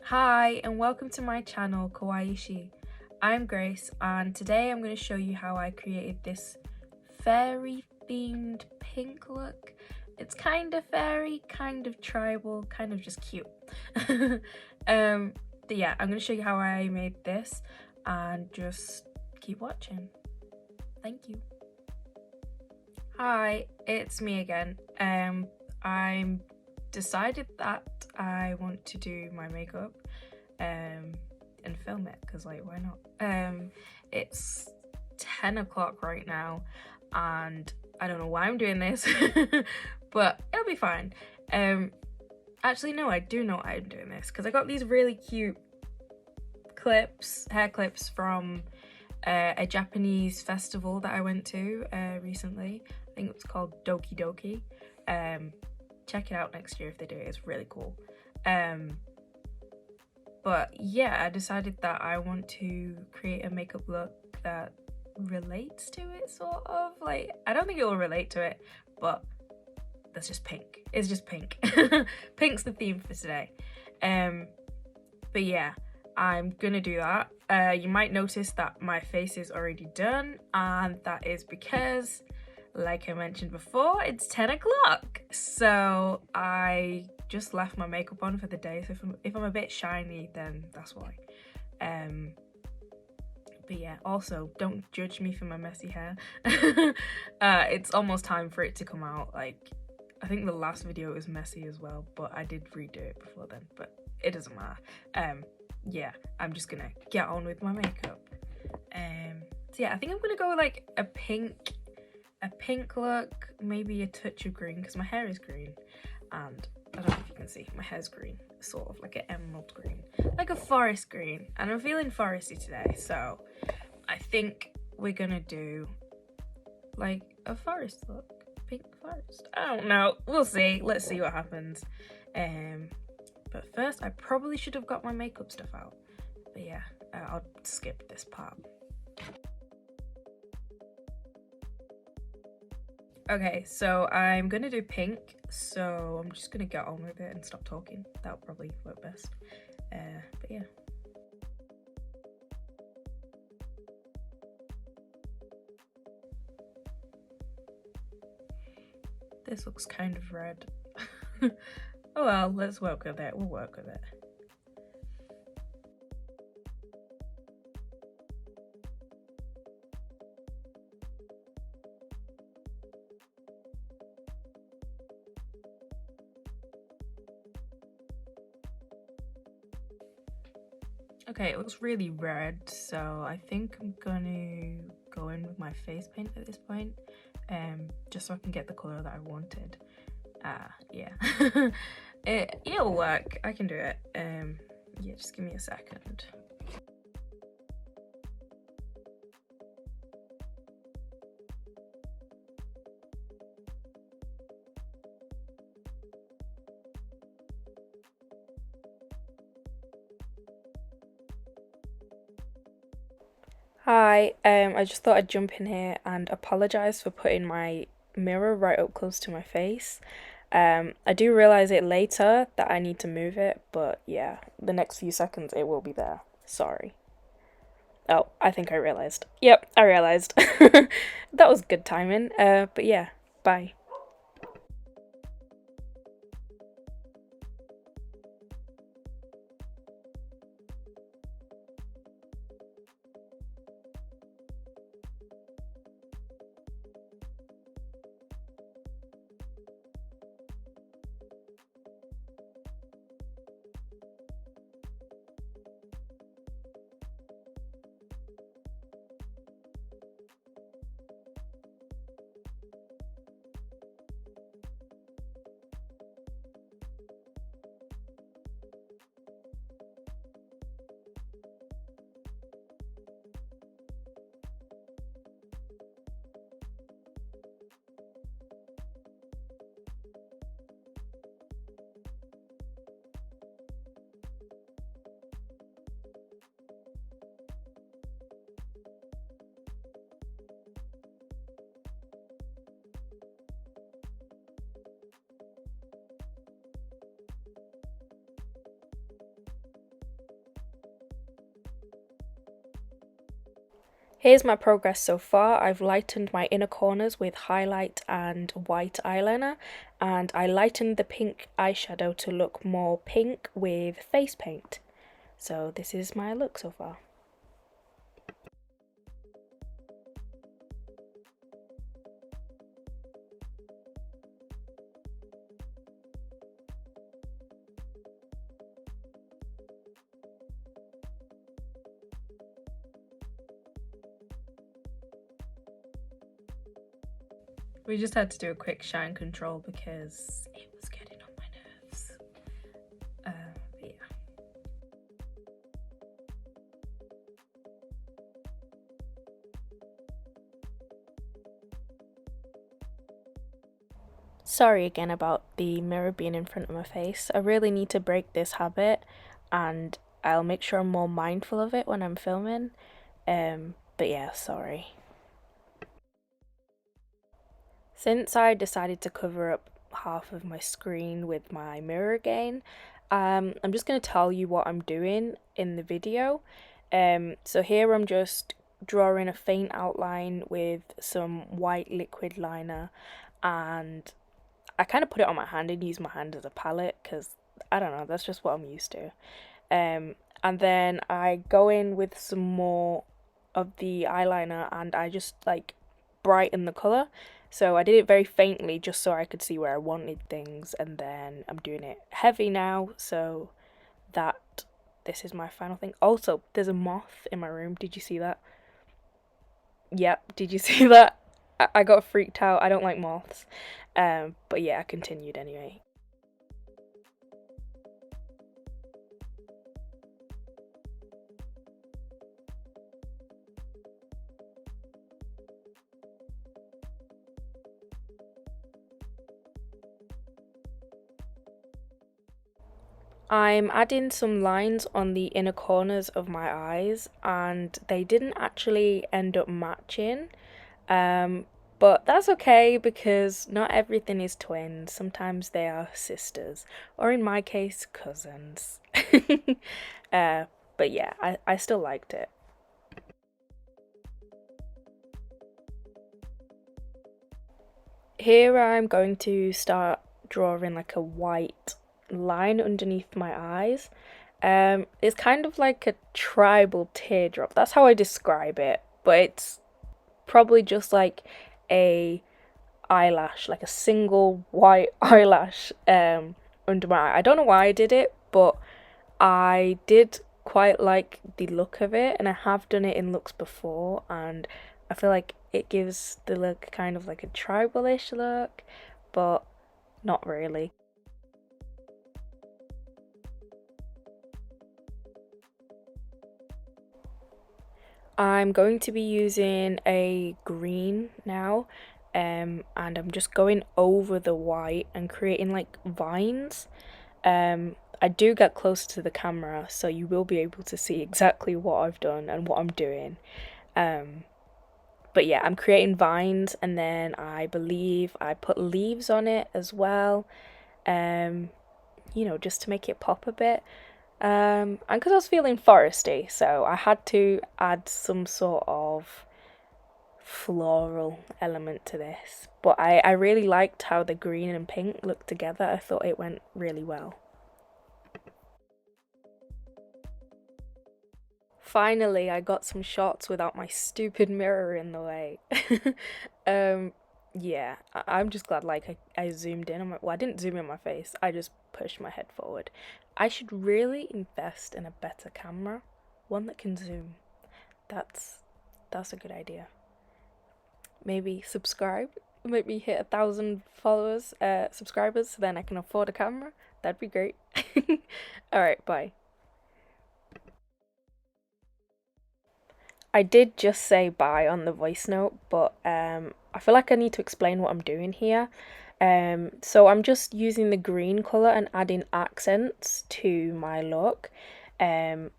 Hi and welcome to my channel Kawaii. I'm Grace and today I'm going to show you how I created this fairy themed pink look. It's kind of fairy, kind of tribal, kind of just cute. But yeah, I'm going to show you how I made this and just keep watching. Thank you. Hi, it's me again. I'm decided that I want to do my makeup and film it because like why not. It's 10 o'clock right now and I don't know why I'm doing this but it'll be fine. Actually no, I do know why I'm doing this because I got these really cute hair clips from a Japanese festival that I went to recently. I think it's called Doki Doki. Check it out next year if they do it, it's really cool. But yeah, I decided that I want to create a makeup look that relates to it, sort of. Like, I don't think it will relate to it, but that's just pink. It's just pink. Pink's the theme for today. But yeah, I'm gonna do that. You might notice that my face is already done, and that is because, like I mentioned before, it's 10 o'clock. So I just left my makeup on for the day, so if I'm a bit shiny, then that's why. But yeah, also don't judge me for my messy hair. It's almost time for it to come out. Like, I think the last video was messy as well, but I did redo it before then, but it doesn't matter. Yeah, I'm just gonna get on with my makeup. So yeah, I think I'm gonna go with like a pink look, maybe a touch of green because my hair is green, and I don't know if you can see, my hair's green, sort of like an emerald green, like a forest green, and I'm feeling foresty today, so I think we're gonna do like a forest look, pink forest. I don't know, we'll see, let's see what happens. But first I probably should have got my makeup stuff out, but yeah, I'll skip this part. Okay, so I'm gonna do pink, so I'm just gonna get on with it and stop talking. That'll probably work best. But yeah. This looks kind of red. Oh well, let's work with it. We'll work with it. Okay, it looks really red, so I think I'm gonna go in with my face paint at this point, just so I can get the colour that I wanted. Yeah. It'll work, I can do it. Yeah, just give me a second. Hi, I just thought I'd jump in here and apologise for putting my mirror right up close to my face. I do realise it later that I need to move it, but yeah, the next few seconds it will be there. Sorry. Oh, I think I realised. Yep, I realised. That was good timing. But yeah, bye. Here's my progress so far. I've lightened my inner corners with highlight and white eyeliner, and I lightened the pink eyeshadow to look more pink with face paint. So this is my look so far. We just had to do a quick shine control because it was getting on my nerves. Yeah. Sorry again about the mirror being in front of my face. I really need to break this habit, and I'll make sure I'm more mindful of it when I'm filming. But yeah, sorry. Since I decided to cover up half of my screen with my mirror again, I'm just going to tell you what I'm doing in the video. So here I'm just drawing a faint outline with some white liquid liner, and I kind of put it on my hand and use my hand as a palette because I don't know, that's just what I'm used to. And then I go in with some more of the eyeliner and I just like brighten the colour. So I did it very faintly just so I could see where I wanted things, and then I'm doing it heavy now so that this is my final thing. Also, there's a moth in my room. Did you see that? Yep, did you see that? I got freaked out. I don't like moths. But yeah, I continued anyway. I'm adding some lines on the inner corners of my eyes, and they didn't actually end up matching. But that's okay because not everything is twins. Sometimes they are sisters, or in my case, cousins. uh, but yeah, I still liked it. Here I'm going to start drawing like a white line underneath my eyes. It's kind of like a tribal teardrop. That's how I describe it, but it's probably just like a eyelash, like a single white eyelash under my eye. I don't know why I did it, but I did quite like the look of it, and I have done it in looks before, and I feel like it gives the look kind of like a tribal-ish look, but not really. I'm going to be using a green now, and I'm just going over the white and creating like vines. I do get closer to the camera, so you will be able to see exactly what I've done and what I'm doing. Um, but yeah, I'm creating vines, and then I believe I put leaves on it as well, um, just to make it pop a bit. And because I was feeling foresty, so I had to add some sort of floral element to this. But I really liked how the green and pink looked together. I thought it went really well. Finally, I got some shots without my stupid mirror in the way. um, yeah, I'm just glad like I zoomed in on my, well, I didn't zoom in my face. I just pushed my head forward. I should really invest in a better camera, one that can zoom. That's that's a good idea. Maybe subscribe. Maybe hit 1,000 followers, subscribers, so then I can afford a camera. That'd be great. All right, bye. I did just say bye on the voice note, but I feel like I need to explain what I'm doing here. So I'm just using the green colour and adding accents to my look. Um,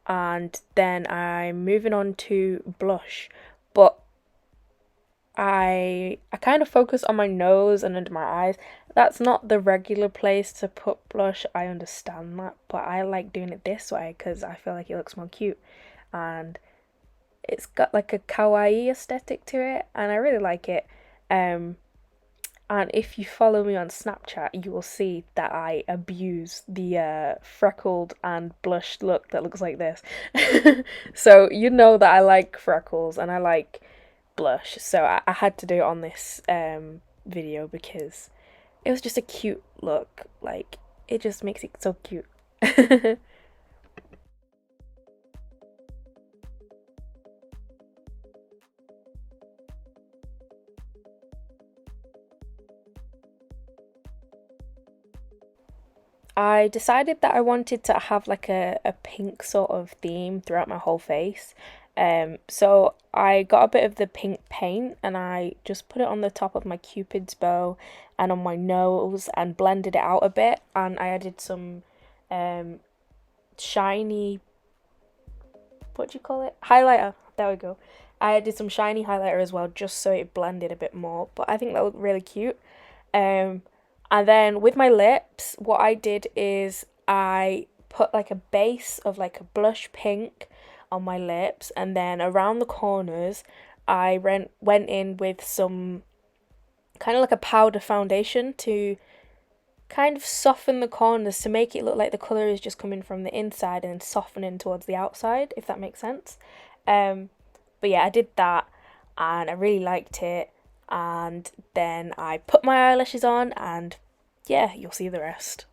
and then I'm moving on to blush. But I kind of focus on my nose and under my eyes. That's not the regular place to put blush. I understand that, but I like doing it this way because I feel like it looks more cute. And It's got like a kawaii aesthetic to it, and I really like it. Um, and if you follow me on Snapchat, you will see that I abuse the freckled and blushed look that looks like this. So you know that I like freckles and I like blush, so I had to do it on this video because it was just a cute look. Like, it just makes it so cute. I decided that I wanted to have like a pink sort of theme throughout my whole face. So I got a bit of the pink paint and I just put it on the top of my cupid's bow and on my nose and blended it out a bit, and I added some um shiny, what do you call it? Highlighter. There we go. I did some shiny highlighter as well just so it blended a bit more, but I think that looked really cute. Um, and then with my lips, what I did is I put like a base of like a blush pink on my lips, and then around the corners, went in with some kind of like a powder foundation to kind of soften the corners to make it look like the colour is just coming from the inside and then softening towards the outside, if that makes sense. Um, but yeah, I did that and I really liked it. And then I put my eyelashes on, and yeah, you'll see the rest.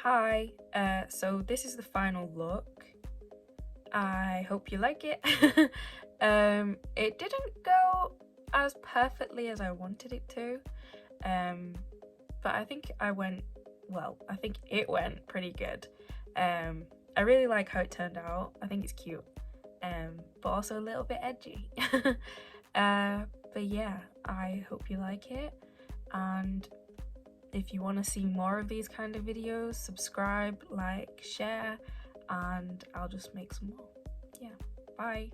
Hi, so this is the final look. I hope you like it. It didn't go as perfectly as I wanted it to, but I think I think it went pretty good. I really like how it turned out. I think it's cute, but also a little bit edgy. uh, but yeah, I hope you like it, and if you want to see more of these kind of videos, subscribe, like, share, and I'll just make some more. Yeah, bye.